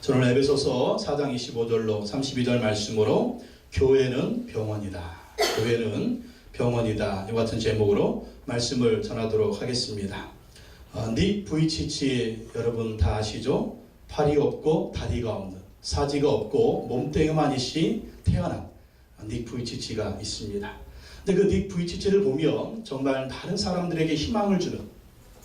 저는 에베소서 4장 25절로 32절 말씀으로 교회는 병원이다. 교회는 병원이다. 이와 같은 제목으로 말씀을 전하도록 하겠습니다. 닉 부이치치 여러분 다 아시죠? 팔이 없고 다리가 없는, 사지가 없고 몸뚱이만 있이 태어난 닉 부이치치가 있습니다. 근데 그 닉 부이치치를 보면 정말 다른 사람들에게 희망을 주는,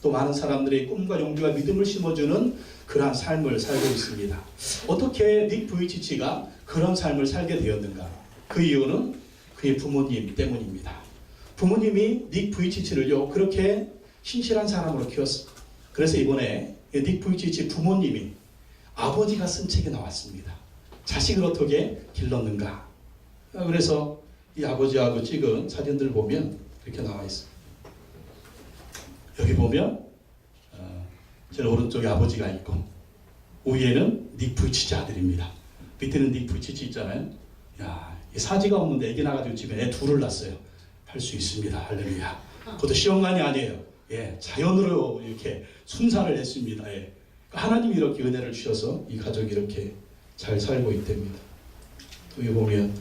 또 많은 사람들의 꿈과 용기와 믿음을 심어주는 그러한 삶을 살고 있습니다. 어떻게 닉 부이치치가 그런 삶을 살게 되었는가? 그 이유는 그의 부모님 때문입니다. 부모님이 닉 부이치치를요 그렇게 신실한 사람으로 키웠습니다. 그래서 이번에 닉 부이치치 부모님이 아버지가 쓴 책이 나왔습니다. 자식을 어떻게 길렀는가? 그래서 이 아버지하고 찍은 사진들 보면 이렇게 나와 있습니다. 여기 보면 제 오른쪽에 아버지가 있고 위에는 닉 부이치치 아들입니다. 밑에는 닉 부이치치 있잖아요. 야, 이 사지가 없는데 애기 나가지고 집에 애 둘을 낳았어요. 할 수 있습니다. 할렐루야. 그것도 쉬운만이 아니에요. 예, 자연으로 이렇게 순산을 했습니다. 예. 하나님이 이렇게 은혜를 주셔서 이 가족이 이렇게 잘 살고 있답니다. 또 여기 보면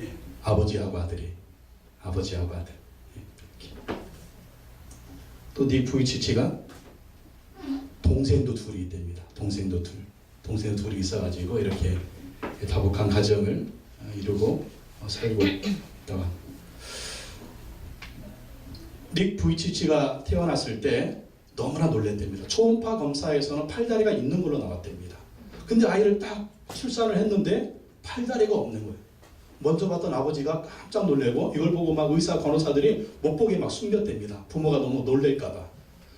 예, 아버지하고 아들이, 아버지하고 아들. 또 닉 부이치치가 동생도 둘이 있답니다. 동생도 둘이 있어가지고 이렇게 다복한 가정을 이루고 살고 있다. 닉 부이치치가 태어났을 때 너무나 놀랐답니다. 초음파 검사에서는 팔다리가 있는 걸로 나왔답니다. 근데 아이를 딱 출산을 했는데 팔다리가 없는 거예요. 먼저 봤던 아버지가 깜짝 놀래고 이걸 보고 막 의사 간호사들이 못 보게 막 숨겼답니다. 부모가 너무 놀랄까봐.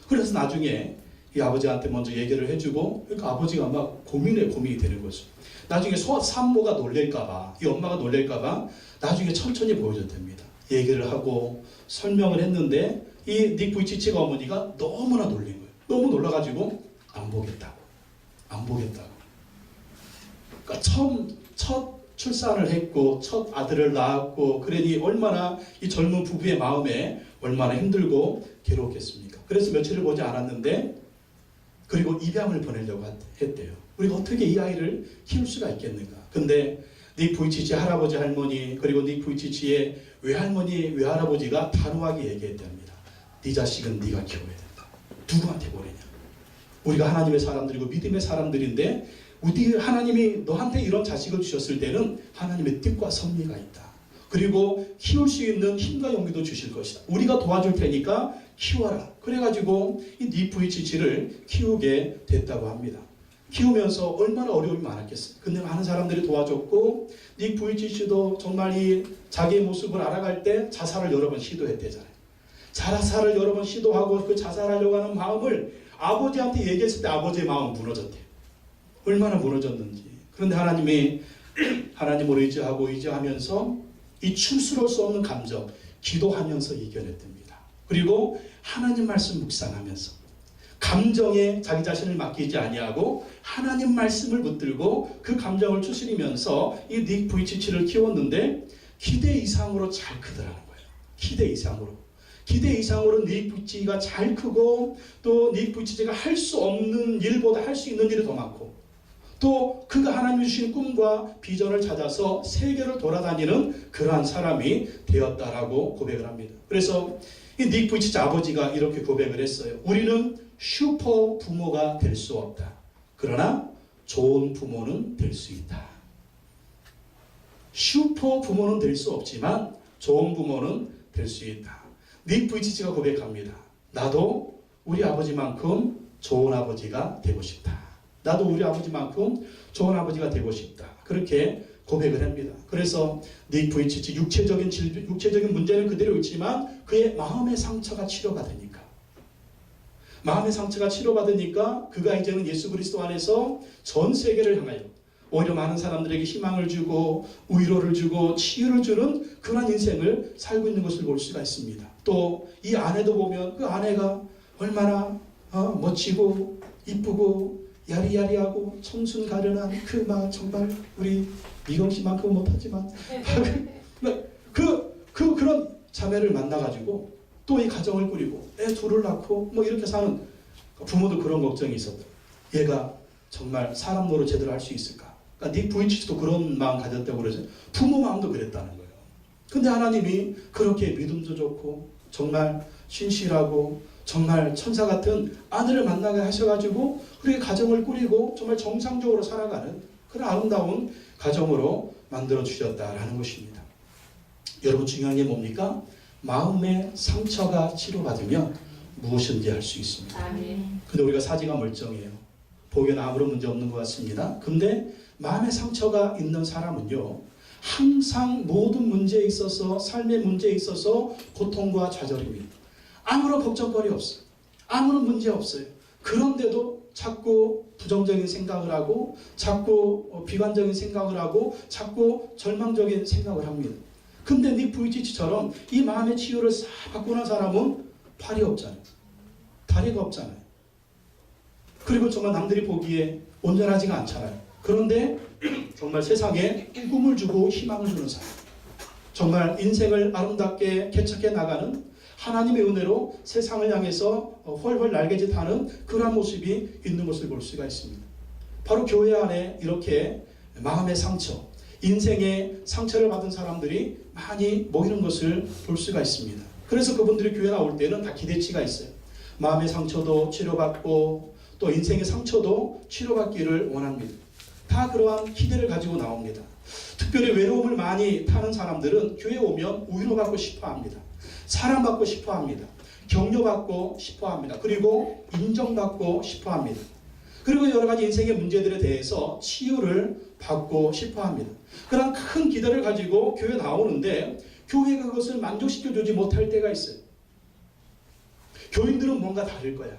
그래서 나중에 이 아버지한테 먼저 얘기를 해주고, 그러니까 아버지가 막 고민이 되는 거죠. 나중에 산모가 놀랄까봐, 이 엄마가 놀랄까봐 나중에 천천히 보여줬답니다. 얘기를 하고 설명을 했는데 이 닉 부이치치가 어머니가 너무나 놀란 거예요. 너무 놀라가지고 안 보겠다고. 그러니까 첫 출산을 했고 첫 아들을 낳았고, 그러니 얼마나 이 젊은 부부의 마음에 얼마나 힘들고 괴로웠겠습니까? 그래서 며칠을 보지 않았는데, 그리고 입양을 보내려고 했대요. 우리가 어떻게 이 아이를 키울 수가 있겠는가? 근데 닉 부이치치 할아버지 할머니, 그리고 닉 부이치치의 외할머니 외할아버지가 단호하게 얘기했답니다. 네 자식은 네가 키워야 된다. 누구한테 보내냐? 우리가 하나님의 사람들이고 믿음의 사람들인데, 우리 하나님이 너한테 이런 자식을 주셨을 때는 하나님의 뜻과 섭리가 있다. 그리고 키울 수 있는 힘과 용기도 주실 것이다. 우리가 도와줄 테니까 키워라. 그래가지고 이 닉 부이치치를 키우게 됐다고 합니다. 키우면서 얼마나 어려움이 많았겠어요. 근데 많은 사람들이 도와줬고, 닉 부이치치도 정말 이 자기의 모습을 알아갈 때 자살을 여러 번 시도했대잖아요. 자살을 여러 번 시도하고 그 자살하려고 하는 마음을 아버지한테 얘기했을 때 아버지의 마음은 무너졌대요. 얼마나 무너졌는지. 그런데 하나님이 하나님을 의지하면서 이 추스러울 수 없는 감정, 기도하면서 이겨냈답니다. 그리고 하나님 말씀 묵상하면서 감정에 자기 자신을 맡기지 아니하고 하나님 말씀을 붙들고 그 감정을 추스리면서 이 닉 부이치치를 키웠는데 기대 이상으로 잘 크더라는 거예요. 기대 이상으로 닉 부이치치가 잘 크고, 또 닉 부이치치가 할 수 없는 일보다 할 수 있는 일이 더 많고, 또 그가 하나님이 주신 꿈과 비전을 찾아서 세계를 돌아다니는 그러한 사람이 되었다라고 고백을 합니다. 그래서 이 닉 부이치치 아버지가 이렇게 고백을 했어요. 우리는 슈퍼 부모가 될 수 없다. 그러나 좋은 부모는 될 수 있다. 슈퍼 부모는 될 수 없지만 좋은 부모는 될 수 있다. 닉 부이치치가 고백합니다. 나도 우리 아버지만큼 좋은 아버지가 되고 싶다. 나도 우리 아버지만큼 좋은 아버지가 되고 싶다. 그렇게 고백을 합니다. 그래서 닉 부이치치 육체적인 문제는 그대로 있지만 그의 마음의 상처가 치료가 되니까, 그가 이제는 예수 그리스도 안에서 전 세계를 향하여 오히려 많은 사람들에게 희망을 주고 위로를 주고 치유를 주는 그런 인생을 살고 있는 것을 볼 수가 있습니다. 또 이 아내도 보면 그 아내가 얼마나 멋지고 이쁘고 야리야리하고 청순 가련한 그 막 정말 우리 미경 씨만큼 못하지만 그런 자매를 만나가지고 또 이 가정을 꾸리고 애 둘을 낳고 뭐 이렇게 사는 부모도 그런 걱정이 있었다. 얘가 정말 사람 노릇 제대로 할 수 있을까? 그러니까 닉 부이치도 그런 마음 가졌다고 그러죠. 부모 마음도 그랬다는 거예요. 근데 하나님이 그렇게 믿음도 좋고 정말 신실하고 정말 천사 같은 아들을 만나게 하셔가지고 그렇게 가정을 꾸리고 정말 정상적으로 살아가는 그런 아름다운 가정으로 만들어 주셨다라는 것입니다. 여러분 중요한 게 뭡니까? 마음의 상처가 치료받으면 무엇인지 할 수 있습니다. 근데 우리가 사지가 멀쩡해요. 보기에는 아무런 문제 없는 것 같습니다. 근데 마음의 상처가 있는 사람은요, 항상 모든 문제에 있어서, 삶의 문제에 있어서 고통과 좌절입니다. 아무런 걱정거리 없어요. 아무런 문제 없어요. 그런데도 자꾸 부정적인 생각을 하고, 자꾸 비관적인 생각을 하고, 자꾸 절망적인 생각을 합니다. 근데 닉 부이치처럼 이 마음의 치유를 싹 받고 난 사람은 팔이 없잖아요. 다리가 없잖아요. 그리고 정말 남들이 보기에 온전하지가 않잖아요. 그런데 정말 세상에 꿈을 주고 희망을 주는 사람, 정말 인생을 아름답게 개척해 나가는 하나님의 은혜로 세상을 향해서 훨훨 날개짓하는 그러한 모습이 있는 것을 볼 수가 있습니다. 바로 교회 안에 이렇게 마음의 상처, 인생의 상처를 받은 사람들이 많이 모이는 것을 볼 수가 있습니다. 그래서 그분들이 교회 나올 때는 다 기대치가 있어요. 마음의 상처도 치료받고 또 인생의 상처도 치료받기를 원합니다. 다 그러한 기대를 가지고 나옵니다. 특별히 외로움을 많이 타는 사람들은 교회에 오면 위로받고 싶어합니다. 사랑받고 싶어합니다. 격려받고 싶어합니다. 그리고 인정받고 싶어합니다. 그리고 여러 가지 인생의 문제들에 대해서 치유를 받고 싶어합니다. 그런 큰 기대를 가지고 교회 나오는데 교회가 그것을 만족시켜주지 못할 때가 있어요. 교인들은 뭔가 다를 거야.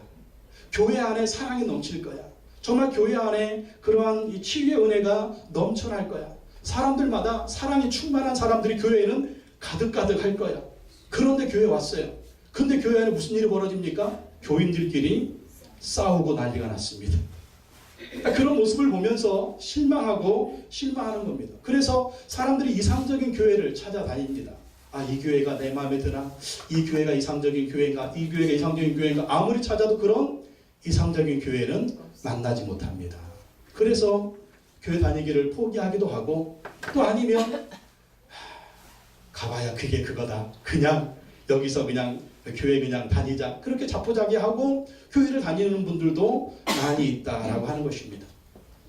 교회 안에 사랑이 넘칠 거야. 정말 교회 안에 그러한 이 치유의 은혜가 넘쳐날 거야. 사람들마다 사랑이 충만한 사람들이 교회에는 가득가득 할 거야. 그런데 교회 왔어요. 근데 교회 안에 무슨 일이 벌어집니까? 교인들끼리 싸우고 난리가 났습니다. 그런 모습을 보면서 실망하는 겁니다. 그래서 사람들이 이상적인 교회를 찾아다닙니다. 아, 이 교회가 내 마음에 드나? 이 교회가 이상적인 교회인가? 이 교회가 이상적인 교회인가? 아무리 찾아도 그런 이상적인 교회는 만나지 못합니다. 그래서 교회 다니기를 포기하기도 하고, 또 아니면 가봐야 그게 그거다. 그냥 여기서 그냥 교회 그냥 다니자. 그렇게 자포자기하고 교회를 다니는 분들도 많이 있다라고 하는 것입니다.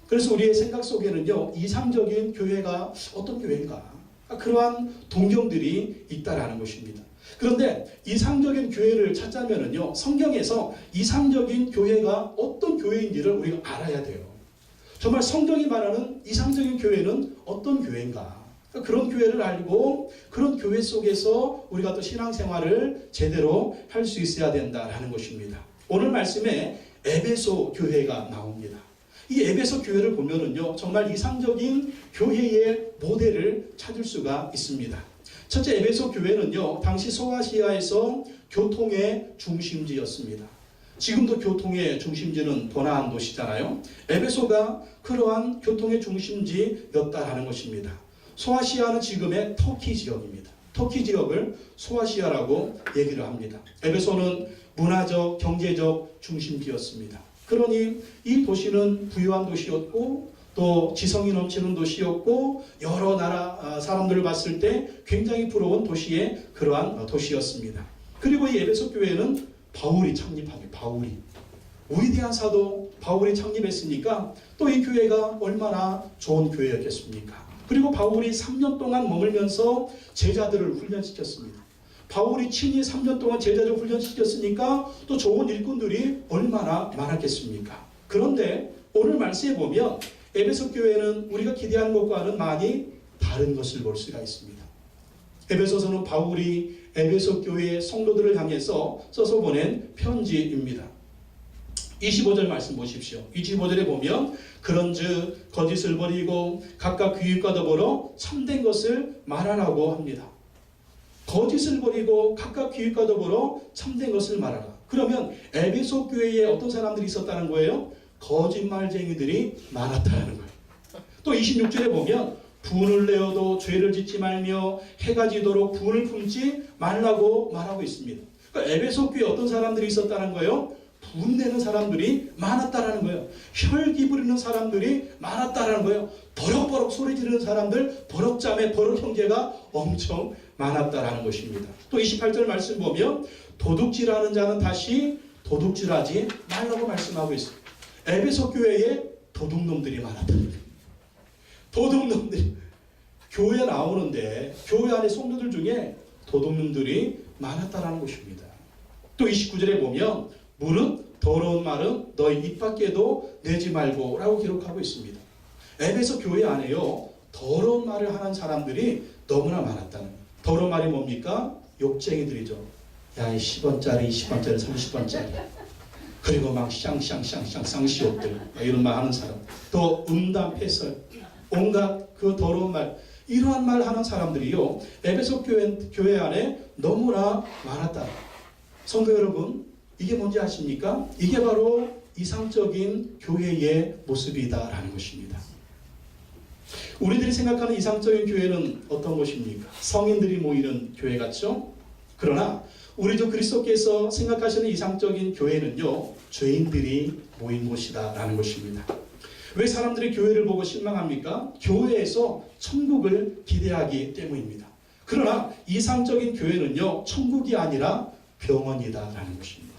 그래서 우리의 생각 속에는요, 이상적인 교회가 어떤 교회인가? 그러한 동경들이 있다라는 것입니다. 그런데 이상적인 교회를 찾자면은요, 성경에서 이상적인 교회가 어떤 교회인지를 우리가 알아야 돼요. 정말 성경이 말하는 이상적인 교회는 어떤 교회인가? 그런 교회를 알고 그런 교회 속에서 우리가 또 신앙생활을 제대로 할 수 있어야 된다라는 것입니다. 오늘 말씀에 에베소 교회가 나옵니다. 이 에베소 교회를 보면은요, 정말 이상적인 교회의 모델을 찾을 수가 있습니다. 첫째, 에베소 교회는요, 당시 소아시아에서 교통의 중심지였습니다. 지금도 교통의 중심지는 도나안 도시잖아요. 에베소가 그러한 교통의 중심지였다라는 것입니다. 소아시아는 지금의 터키 지역입니다. 터키 지역을 소아시아라고 얘기를 합니다. 에베소는 문화적, 경제적 중심지였습니다. 그러니 이 도시는 부유한 도시였고 또 지성이 넘치는 도시였고 여러 나라 사람들을 봤을 때 굉장히 부러운 도시의 그러한 도시였습니다. 그리고 이 에베소 교회는 바울이 창립합니다. 바울이. 위대한 사도 바울이 창립했으니까 또 이 교회가 얼마나 좋은 교회였겠습니까? 그리고 바울이 3년 동안 머물면서 제자들을 훈련시켰습니다. 바울이 친히 3년 동안 제자들을 훈련시켰으니까 또 좋은 일꾼들이 얼마나 많았겠습니까? 그런데 오늘 말씀에 보면 에베소 교회는 우리가 기대하는 것과는 많이 다른 것을 볼 수가 있습니다. 에베소서는 바울이 에베소 교회의 성도들을 향해서 써서 보낸 편지입니다. 25절 말씀 보십시오. 25절에 보면 그런즉 거짓을 버리고 각각 귀익과 더불어 참된 것을 말하라고 합니다. 거짓을 버리고 각각 귀익과 더불어 참된 것을 말하라. 그러면 에베소 교회에 어떤 사람들이 있었다는 거예요? 거짓말쟁이들이 많았다는 거예요. 또 26절에 보면 분을 내어도 죄를 짓지 말며 해가 지도록 분을 품지 말라고 말하고 있습니다. 그러니까 에베소 교회에 어떤 사람들이 있었다는 거예요? 분내는 사람들이 많았다라는 거예요. 혈기 부리는 사람들이 많았다라는 거예요. 버럭버럭 소리 지르는 사람들, 버럭자매, 버럭 형제가 엄청 많았다라는 것입니다. 또 28절 말씀 보면 도둑질하는 자는 다시 도둑질하지 말라고 말씀하고 있어요. 에베소 교회에 도둑놈들이 많았다. 도둑놈들이 교회 나오는데 교회 안에 성도들 중에 도둑놈들이 많았다라는 것입니다. 또 29절에 보면 무릇 더러운 말은 너희 입 밖에도 내지 말고 라고 기록하고 있습니다. 에베소 교회 안에요 더러운 말을 하는 사람들이 너무나 많았다는 거예요. 더러운 말이 뭡니까? 욕쟁이들이죠. 야, 이 10원짜리, 20원짜리, 30원짜리. 그리고 막 샹샹샹샹 쌍시옷들 이런 말 하는 사람. 또 음담 패설 온갖 그 더러운 말 이러한 말 하는 사람들이요 에베소 교회 안에 너무나 많았다. 성도 여러분, 이게 뭔지 아십니까? 이게 바로 이상적인 교회의 모습이다라는 것입니다. 우리들이 생각하는 이상적인 교회는 어떤 것입니까? 성인들이 모이는 교회 같죠? 그러나 우리 주 그리스도께서 생각하시는 이상적인 교회는요, 죄인들이 모인 곳이다라는 것입니다. 왜 사람들이 교회를 보고 실망합니까? 교회에서 천국을 기대하기 때문입니다. 그러나 이상적인 교회는요, 천국이 아니라 병원이다라는 것입니다.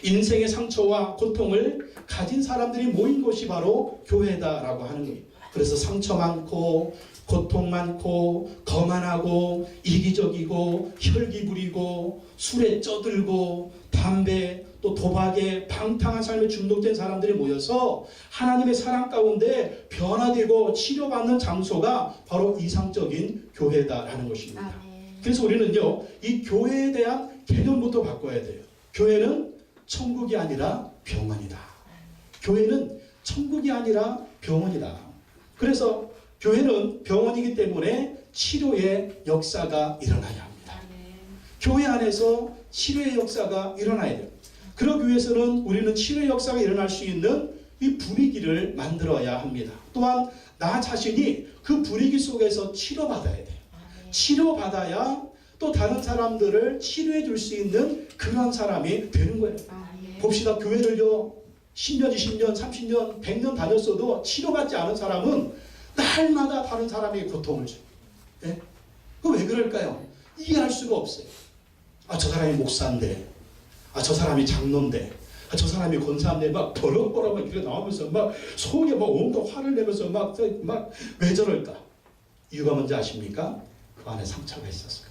인생의 상처와 고통을 가진 사람들이 모인 곳이 바로 교회다라고 하는 거예요. 그래서 상처 많고 고통 많고 거만하고 이기적이고 혈기 부리고 술에 쪄들고 담배 또 도박에 방탕한 삶에 중독된 사람들이 모여서 하나님의 사랑 가운데 변화되고 치료받는 장소가 바로 이상적인 교회다라는 것입니다. 그래서 우리는요, 이 교회에 대한 개념부터 바꿔야 돼요. 교회는 천국이 아니라 병원이다. 교회는 천국이 아니라 병원이다. 그래서 교회는 병원이기 때문에 치료의 역사가 일어나야 합니다. 교회 안에서 치료의 역사가 일어나야 돼요. 그러기 위해서는 우리는 치료의 역사가 일어날 수 있는 이 분위기를 만들어야 합니다. 또한 나 자신이 그 분위기 속에서 치료받아야 돼요. 치료받아야 또 다른 사람들을 치료해 줄 수 있는 그런 사람이 되는 거예요. 봅시다. 교회를요 10년, 20년, 30년, 100년 다녔어도 치료받지 않은 사람은 날마다 다른 사람에게 고통을 줘요. 네? 왜 그럴까요? 이해할 수가 없어요. 아, 저 사람이 목사인데, 아, 저 사람이 장로인데, 아, 저 사람이 권사인데, 막 버럭버럭 막 이렇게 나오면서 막 속에 막 온갖 화를 내면서 막 왜 저럴까? 이유가 뭔지 아십니까? 그 안에 상처가 있었어요.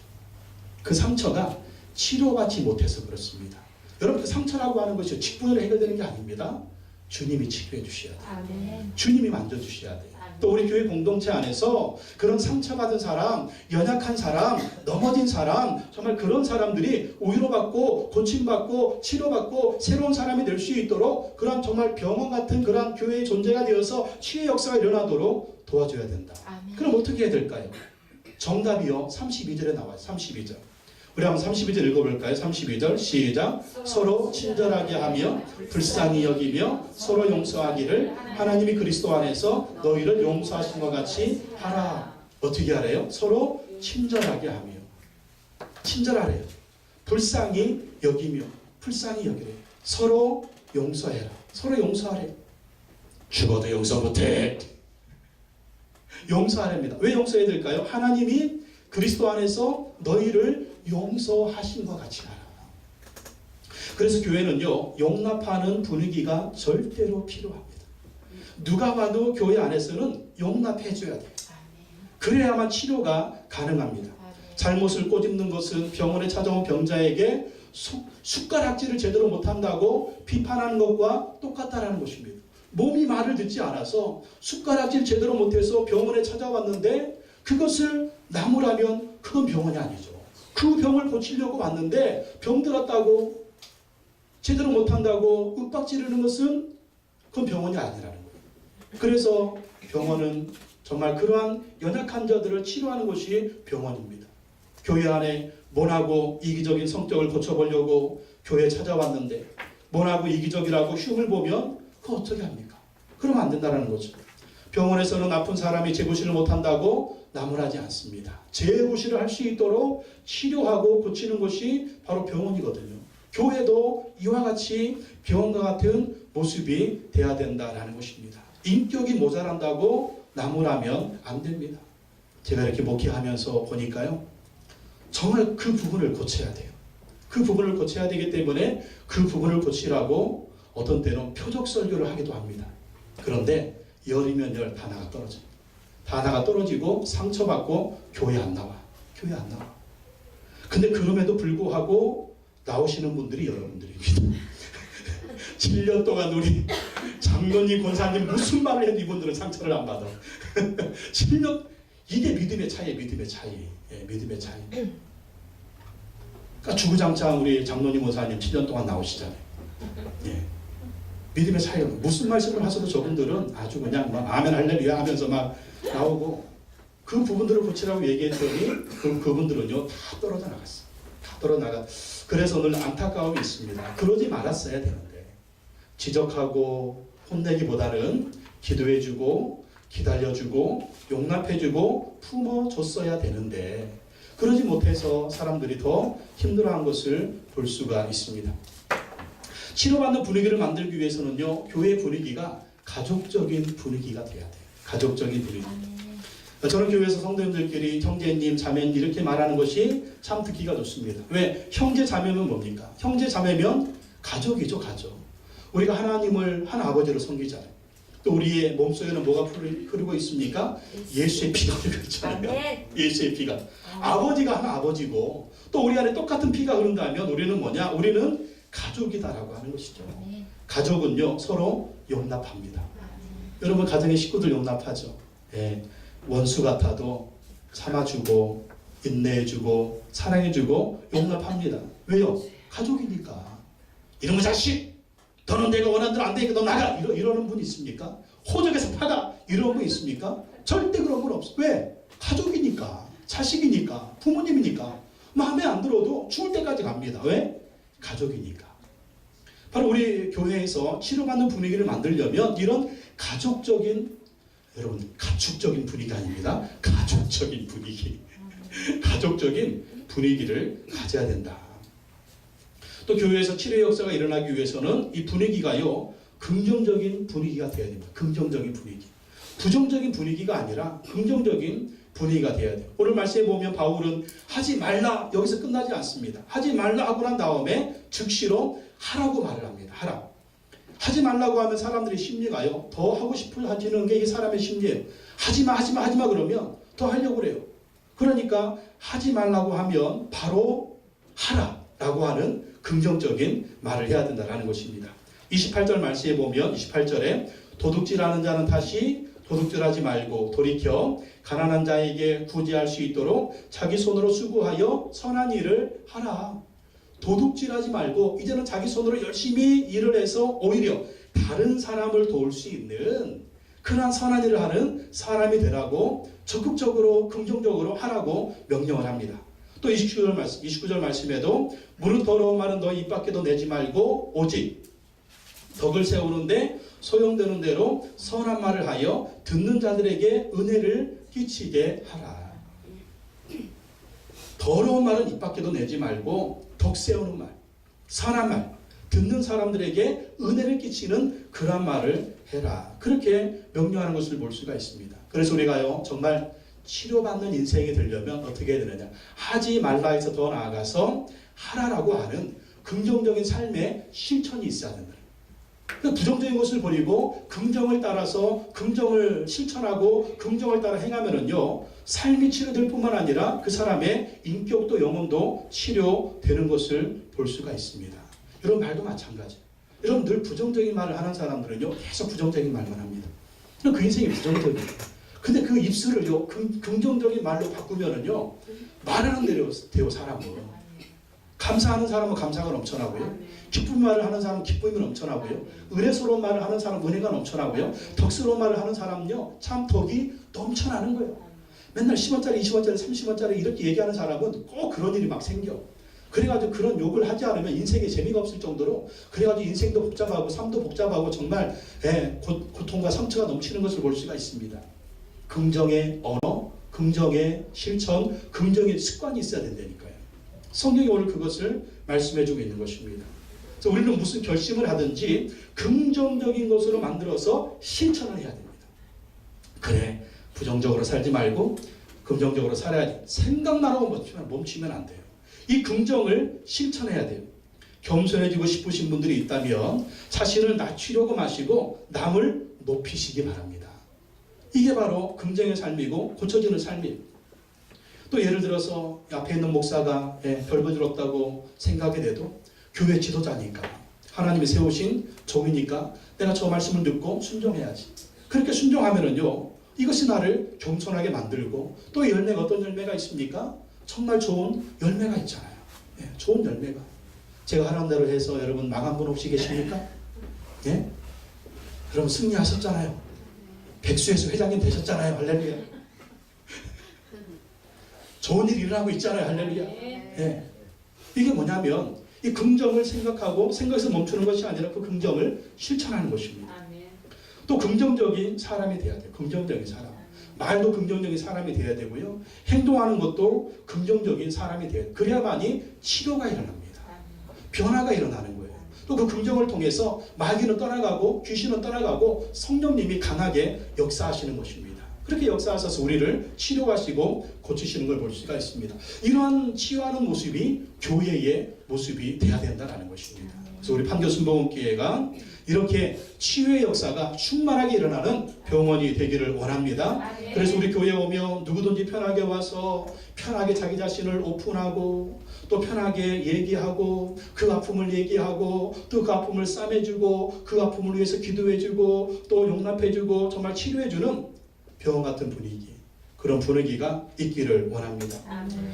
그 상처가 치료받지 못해서 그렇습니다. 여러분, 그 상처라고 하는 것이 직분으로 해결되는 게 아닙니다. 주님이 치료해 주셔야 돼요. 주님이 만져주셔야 돼요. 또 우리 교회 공동체 안에서 그런 상처받은 사람, 연약한 사람, 넘어진 사람, 정말 그런 사람들이 위로받고 고침받고 치료받고 새로운 사람이 될 수 있도록 그런 정말 병원 같은 그런 교회의 존재가 되어서 치유의 역사가 일어나도록 도와줘야 된다. 그럼 어떻게 해야 될까요? 정답이요. 32절에 나와요. 32절. 우리 한번 32절 읽어볼까요? 32절 시작. 서로 친절하게 하며 불쌍히 여기며 서로 용서하기를 하나님이 그리스도 안에서 너희를 용서하신 것 같이 하라. 어떻게 하래요? 서로 친절하게 하며. 친절하래요. 불쌍히 여기며 불쌍히 여기래요. 서로 용서해라. 서로 용서하래요. 죽어도 용서 못해. 용서하랍니다. 왜 용서해야 될까요? 하나님이 그리스도 안에서 너희를 용서하신 것 같이 하라. 그래서 교회는요, 용납하는 분위기가 절대로 필요합니다. 누가 봐도 교회 안에서는 용납해 줘야 돼요. 그래야만 치료가 가능합니다. 잘못을 꼬집는 것은 병원에 찾아온 병자에게 숟가락질을 제대로 못한다고 비판하는 것과 똑같다라는 것입니다. 몸이 말을 듣지 않아서 숟가락질 제대로 못해서 병원에 찾아왔는데 그것을 나무라면 그건 병원이 아니죠. 그 병을 고치려고 왔는데 병 들었다고 제대로 못한다고 윽박지르는 것은 그건 병원이 아니라는 거예요. 그래서 병원은 정말 그러한 연약한 자들을 치료하는 것이 병원입니다. 교회 안에 모나고 이기적인 성격을 고쳐보려고 교회에 찾아왔는데 모나고 이기적이라고 흉을 보면 그거 어떻게 합니까? 그러면 안 된다는 거죠. 병원에서는 아픈 사람이 재구실을 못한다고 나무라지 않습니다. 재구실을 할 수 있도록 치료하고 고치는 것이 바로 병원이거든요. 교회도 이와 같이 병원과 같은 모습이 돼야 된다라는 것입니다. 인격이 모자란다고 나무라면 안 됩니다. 제가 이렇게 목회하면서 보니까요, 정말 그 부분을 고쳐야 돼요. 그 부분을 고쳐야 되기 때문에 그 부분을 고치라고 어떤 때는 표적 설교를 하기도 합니다. 그런데 열이면 열 다 나가 떨어져요. 다 나가 떨어지고 상처받고 교회 안 나와. 교회 안 나와. 근데 그럼에도 불구하고 나오시는 분들이 여러분들입니다. 7년 동안 우리 장로님, 권사님 무슨 말을 해도 이분들은 상처를 안 받아. 7년, 이게 믿음의 차이예요. 믿음의 차이. 예, 믿음의 차이. 그러니까 주구장창 우리 장로님, 권사님 7년 동안 나오시잖아요. 예. 믿음의 차이가 무슨 말씀을 하셔도 저분들은 아주 그냥 막 아멘 할렐루야 하면서 막 나오고, 그 부분들을 고치라고 얘기했더니 그분들은요 다 떨어져 나갔어. 다 떨어져 나가. 그래서 늘 안타까움이 있습니다. 그러지 말았어야 되는데, 지적하고 혼내기보다는 기도해주고 기다려주고 용납해주고 품어줬어야 되는데, 그러지 못해서 사람들이 더 힘들어한 것을 볼 수가 있습니다. 치료받는 분위기를 만들기 위해서는요, 교회 분위기가 가족적인 분위기가 돼야 돼요. 가족적인 분위기. 저는 교회에서 성도님들끼리 형제님, 자매님 이렇게 말하는 것이 참 듣기가 좋습니다. 왜? 형제, 자매면 뭡니까? 형제, 자매면 가족이죠, 가족. 우리가 하나님을 한 아버지로 섬기잖아요. 또 우리의 몸속에는 뭐가 흐르고 있습니까? 예수의 피가 흐르고 있잖아요. 예수의 피가. 아버지가 한 아버지고, 또 우리 안에 똑같은 피가 흐른다면 우리는 뭐냐? 우리는 가족이다라고 하는 것이죠. 가족은요, 서로 용납합니다. 여러분, 가정의 식구들 용납하죠. 예. 원수 같아도 참아주고 인내해주고 사랑해주고 용납합니다. 왜요? 가족이니까. 이놈의 자식, 너는 내가 원하는 대로 안 되니까 너 나가, 이러는 분 있습니까? 호적에서 파가, 이러는 분 있습니까? 절대 그런 분 없어. 왜? 가족이니까, 자식이니까, 부모님이니까 마음에 안 들어도 죽을 때까지 갑니다. 왜? 가족이니까. 바로 우리 교회에서 치료받는 분위기를 만들려면 이런 가족적인, 여러분, 가축적인 분위기가 아닙니다. 가족적인 분위기. 가족적인 분위기를 가져야 된다. 또 교회에서 치료의 역사가 일어나기 위해서는 이 분위기가요, 긍정적인 분위기가 되어야 됩니다. 긍정적인 분위기. 부정적인 분위기가 아니라 긍정적인 분위기가 되어야 돼요. 오늘 말씀에 보면 바울은 하지 말라, 여기서 끝나지 않습니다. 하지 말라 하고 난 다음에 즉시로 하라고 말을 합니다. 하라. 하지 말라고 하면 사람들의 심리가요, 더 하고 싶어 하지는 게 이 사람의 심리예요. 하지마, 하지마, 하지마 그러면 더 하려고 그래요. 그러니까 하지 말라고 하면 바로 하라라고 하는 긍정적인 말을 해야 된다는 것입니다. 28절 말씀에 보면 28절에 도둑질하는 자는 다시 도둑질하지 말고 돌이켜 가난한 자에게 구제할 수 있도록 자기 손으로 수고하여 선한 일을 하라. 도둑질하지 말고 이제는 자기 손으로 열심히 일을 해서 오히려 다른 사람을 도울 수 있는 그런 선한 일을 하는 사람이 되라고 적극적으로 긍정적으로 하라고 명령을 합니다. 또 29절 말씀에도 무릇 더러운 말은 너희 입 밖에도 내지 말고 오직 덕을 세우는데 소용되는 대로 선한 말을 하여 듣는 자들에게 은혜를 끼치게 하라. 더러운 말은 입 밖에도 내지 말고 덕 세우는 말, 선한 말, 듣는 사람들에게 은혜를 끼치는 그런 말을 해라. 그렇게 명령하는 것을 볼 수가 있습니다. 그래서 우리가요, 정말 치료받는 인생이 되려면 어떻게 해야 되느냐? 하지 말라 해서 더 나아가서 하라라고 하는 긍정적인 삶의 실천이 있어야 된다. 그 부정적인 것을 버리고 긍정을 따라서 긍정을 실천하고 긍정을 따라 행하면은요, 삶이 치료될 뿐만 아니라 그 사람의 인격도 영혼도 치료되는 것을 볼 수가 있습니다. 여러분, 말도 마찬가지. 여러분, 늘 부정적인 말을 하는 사람들은요, 계속 부정적인 말만 합니다. 그 인생이 부정적이에요. 근데 그 입술을요, 긍정적인 말로 바꾸면은요, 말하는 대로 돼요, 사람은. 감사하는 사람은 감사가 넘쳐나고요. 기쁜 말을 하는 사람은 기쁨이 넘쳐나고요. 은혜스러운 말을 하는 사람은 은혜가 넘쳐나고요. 덕스러운 말을 하는 사람은요, 참 덕이 넘쳐나는 거예요. 맨날 10원짜리, 20원짜리, 30원짜리 이렇게 얘기하는 사람은 꼭 그런 일이 막 생겨. 그래가지고 그런 욕을 하지 않으면 인생에 재미가 없을 정도로, 그래가지고 인생도 복잡하고 삶도 복잡하고 정말 고통과 상처가 넘치는 것을 볼 수가 있습니다. 긍정의 언어, 긍정의 실천, 긍정의 습관이 있어야 된다니까요. 성경이 오늘 그것을 말씀해주고 있는 것입니다. 그래서 우리는 무슨 결심을 하든지 긍정적인 것으로 만들어서 실천을 해야 됩니다. 그래, 부정적으로 살지 말고 긍정적으로 살아야지. 생각나라고 멈추면 안 돼요. 이 긍정을 실천해야 돼요. 겸손해지고 싶으신 분들이 있다면 자신을 낮추려고 마시고 남을 높이시기 바랍니다. 이게 바로 긍정의 삶이고 고쳐지는 삶이에요. 또 예를 들어서 앞에 있는 목사가 별볼일 없다고 생각이 돼도 교회 지도자니까 하나님이 세우신 종이니까 내가 저 말씀을 듣고 순종해야지. 그렇게 순종하면은요, 이것이 나를 겸손하게 만들고 또 열매가 어떤 열매가 있습니까? 정말 좋은 열매가 있잖아요. 좋은 열매가. 제가 하라는 대로 해서 여러분 망한 분 혹시 계십니까? 예? 여러분 승리하셨잖아요. 백수에서 회장님 되셨잖아요. 할렐루야. 좋은 일이 일어나고 있잖아요. 할렐루야. 예. 이게 뭐냐면 이 긍정을 생각하고 생각에서 멈추는 것이 아니라 그 긍정을 실천하는 것입니다. 또 긍정적인 사람이 돼야 돼요. 긍정적인 사람. 말도 긍정적인 사람이 돼야 되고요. 행동하는 것도 긍정적인 사람이 돼야 돼요. 그래야만이 치료가 일어납니다. 변화가 일어나는 거예요. 또 그 긍정을 통해서 마귀는 떠나가고 귀신은 떠나가고 성령님이 강하게 역사하시는 것입니다. 그렇게 역사하셔서 우리를 치료하시고 고치시는 걸 볼 수가 있습니다. 이러한 치유하는 모습이 교회의 모습이 돼야 된다는 것입니다. 그래서 우리 판교순복음교회가 이렇게 치유의 역사가 충만하게 일어나는 병원이 되기를 원합니다. 그래서 우리 교회에 오면 누구든지 편하게 와서 편하게 자기 자신을 오픈하고 또 편하게 얘기하고 그 아픔을 얘기하고 또 그 아픔을 싸매주고 그 아픔을 위해서 기도해주고 또 용납해주고 정말 치료해주는 병원 같은 분위기, 그런 분위기가 있기를 원합니다.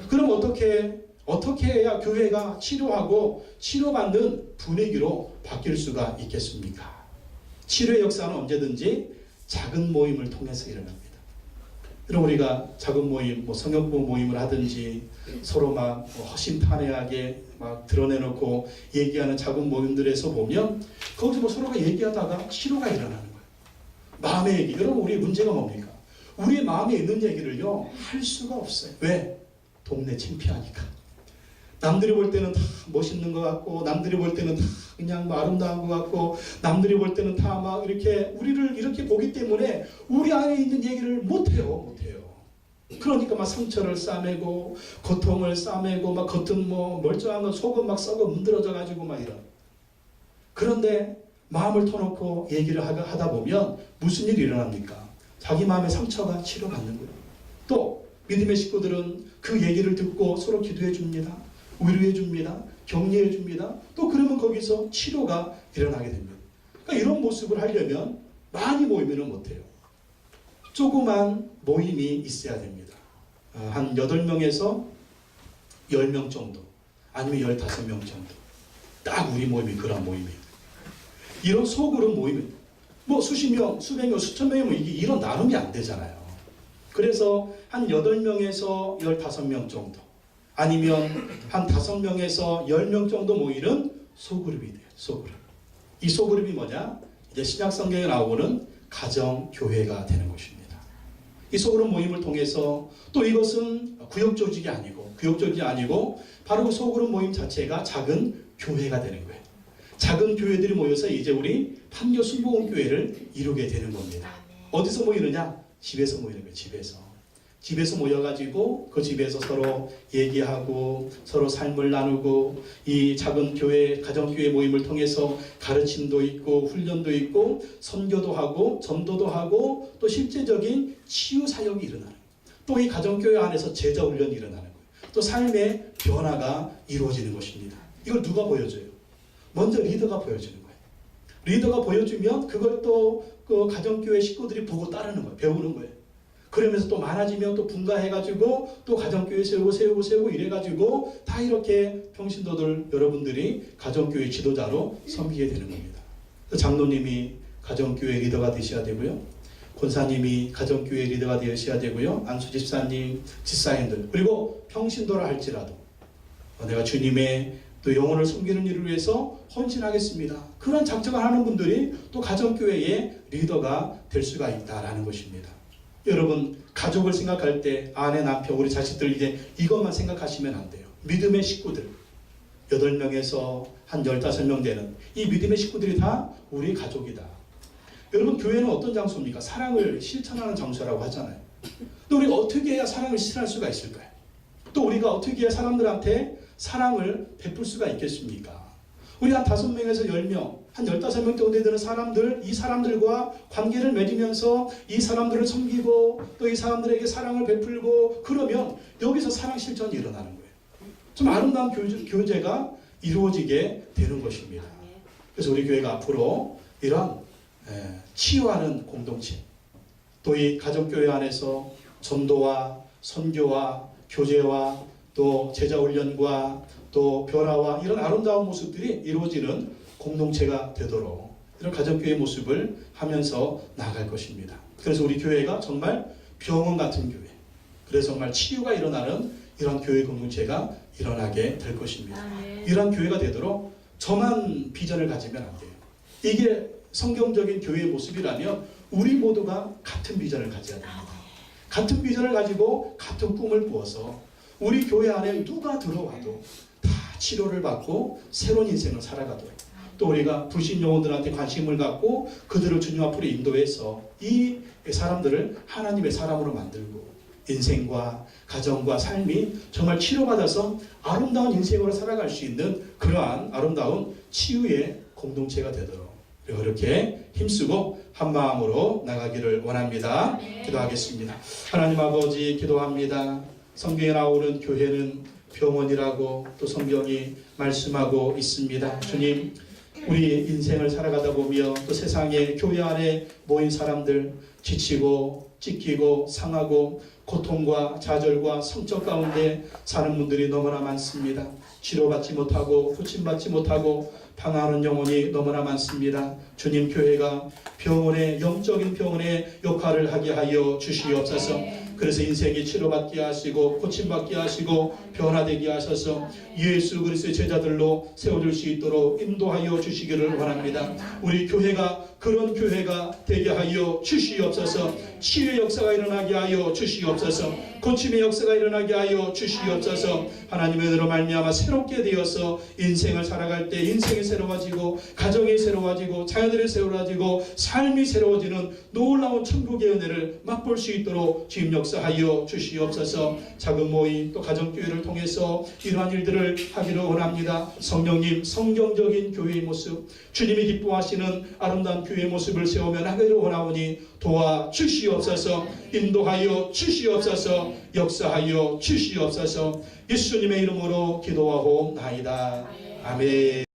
그럼 어떻게 해야 교회가 치료하고 치료받는 분위기로 바뀔 수가 있겠습니까? 치료의 역사는 언제든지 작은 모임을 통해서 일어납니다. 여러분, 우리가 작은 모임, 성역부 모임을 하든지 서로 막 허심탄회하게 막 드러내놓고 얘기하는 작은 모임들에서 보면 거기서 서로가 얘기하다가 치료가 일어나는 거예요. 마음의 얘기. 여러분, 우리의 문제가 뭡니까? 우리의 마음에 있는 얘기를요 할 수가 없어요. 왜? 동네 창피하니까. 남들이 볼 때는 다 멋있는 것 같고 남들이 볼 때는 다 그냥 아름다운 것 같고 남들이 볼 때는 다 막 이렇게 우리를 이렇게 보기 때문에 우리 안에 있는 얘기를 못해요. 그러니까 막 상처를 싸매고 고통을 싸매고 막 겉은 멀쩡한 거 속은 막 썩어 문드러져 가지고 막 이런. 그런데 마음을 터놓고 얘기를 하다 보면 무슨 일이 일어납니까? 자기 마음의 상처가 치료받는 거예요. 또 믿음의 식구들은 그 얘기를 듣고 서로 기도해 줍니다. 위로해 줍니다. 격려해 줍니다. 또 그러면 거기서 치료가 일어나게 됩니다. 그러니까 이런 모습을 하려면 많이 모이면 못해요. 조그만 모임이 있어야 됩니다. 한 8명에서 10명 정도, 아니면 15명 정도. 딱 우리 모임이 그런 모임이에요. 이런 소그룹 모임이 수십 명, 수백 명, 수천 명이면 이게 이런 나눔이 안 되잖아요. 그래서 한 8명에서 15명 정도, 아니면 한 5명에서 10명 정도 모이는 소그룹이 돼요. 소그룹. 이 소그룹이 뭐냐? 이제 신약 성경에 나오는 가정교회가 되는 것입니다. 이 소그룹 모임을 통해서 또 이것은 구역 조직이 아니고 바로 그 소그룹 모임 자체가 작은 교회가 되는 거예요. 작은 교회들이 모여서 이제 우리 판교순복음교회를 이루게 되는 겁니다. 어디서 모이느냐? 집에서 모이는 거예요. 집에서 모여가지고 그 집에서 서로 얘기하고 서로 삶을 나누고 이 작은 교회, 가정교회 모임을 통해서 가르침도 있고 훈련도 있고 선교도 하고 전도도 하고 또 실제적인 치유 사역이 일어나는 거예요. 또 이 가정교회 안에서 제자 훈련이 일어나는 거예요. 또 삶의 변화가 이루어지는 것입니다. 이걸 누가 보여줘요? 먼저 리더가 보여주는 거예요. 리더가 보여주면 그걸 또 그 가정교회 식구들이 보고 따르는 거예요. 배우는 거예요. 그러면서 또 많아지면 또 분가해가지고 또 가정교회 세우고 이래가지고 다 이렇게 평신도들 여러분들이 가정교회 지도자로 섬기게 되는 겁니다. 장로님이 가정교회 리더가 되셔야 되고요. 권사님이 가정교회 리더가 되셔야 되고요. 안수집사님, 집사님들, 그리고 평신도라 할지라도 내가 주님의 또 영혼을 섬기는 일을 위해서 헌신하겠습니다. 그런 작정을 하는 분들이 또 가정교회의 리더가 될 수가 있다라는 것입니다. 여러분, 가족을 생각할 때 아내, 남편, 우리 자식들 이제 이것만 생각하시면 안 돼요. 믿음의 식구들, 8명에서 한 15명 되는 이 믿음의 식구들이 다 우리 가족이다. 여러분, 교회는 어떤 장소입니까? 사랑을 실천하는 장소라고 하잖아요. 또 우리가 어떻게 해야 사랑을 실천할 수가 있을까요? 또 우리가 어떻게 해야 사람들한테 사랑을 베풀 수가 있겠습니까? 우리 한 5명에서 10명, 한 15명 정도 되는 사람들, 이 사람들과 관계를 맺으면서 이 사람들을 섬기고 또 이 사람들에게 사랑을 베풀고 그러면 여기서 사랑 실천이 일어나는 거예요. 좀 아름다운 교제가 이루어지게 되는 것입니다. 그래서 우리 교회가 앞으로 이런 치유하는 공동체, 또 이 가정교회 안에서 전도와 선교와 교제와 또 제자훈련과 또 변화와 이런 아름다운 모습들이 이루어지는 공동체가 되도록 이런 가정교회의 모습을 하면서 나아갈 것입니다. 그래서 우리 교회가 정말 병원 같은 교회, 그래서 정말 치유가 일어나는 이런 교회 공동체가 일어나게 될 것입니다. 이런 교회가 되도록 저만 비전을 가지면 안 돼요. 이게 성경적인 교회의 모습이라면 우리 모두가 같은 비전을 가져야 됩니다. 같은 비전을 가지고 같은 꿈을 꾸어서 우리 교회 안에 누가 들어와도 다 치료를 받고 새로운 인생을 살아가도록, 또 우리가 불신 영혼들한테 관심을 갖고 그들을 주님 앞으로 인도해서 이 사람들을 하나님의 사람으로 만들고 인생과 가정과 삶이 정말 치료받아서 아름다운 인생으로 살아갈 수 있는 그러한 아름다운 치유의 공동체가 되도록 그렇게 힘쓰고 한 마음으로 나가기를 원합니다. 기도하겠습니다. 하나님 아버지, 기도합니다. 성경에 나오는 교회는 병원이라고 또 성경이 말씀하고 있습니다. 주님, 우리 인생을 살아가다 보며 또 세상에 교회 안에 모인 사람들 지치고 찢기고 상하고 고통과 좌절과 성적 가운데 사는 분들이 너무나 많습니다. 치료받지 못하고 고침받지 못하고 방황하는 영혼이 너무나 많습니다. 주님, 교회가 병원의 영적인 병원의 역할을 하게 하여 주시옵소서. 그래서 인생이 치료받게 하시고 고침받게 하시고 변화되게 하셔서 예수 그리스도의 제자들로 세워줄 수 있도록 인도하여 주시기를 원합니다. 우리 교회가 그런 교회가 되게 하여 주시옵소서. 치유의 역사가 일어나게 하여 주시옵소서. 고침의 역사가 일어나게 하여 주시옵소서. 하나님의 은혜로 말미암아 새롭게 되어서 인생을 살아갈 때 인생이 새로워지고 가정이 새로워지고 자녀들이 새로워지고 삶이 새로워지는 놀라운 천국의 은혜를 맛볼 수 있도록 주님 역사하여 주시옵소서. 작은 모임 또 가정교회를 통해서 이러한 일들을 하기를 원합니다. 성령님, 성경적인 교회의 모습, 주님이 기뻐하시는 아름다운 교회의 모습을 세우며 나가기를 원하오니 도와주시옵소서. 인도하여 주시옵소서. 역사하여 주시옵소서. 예수님의 이름으로 기도하옵나이다. 아멘.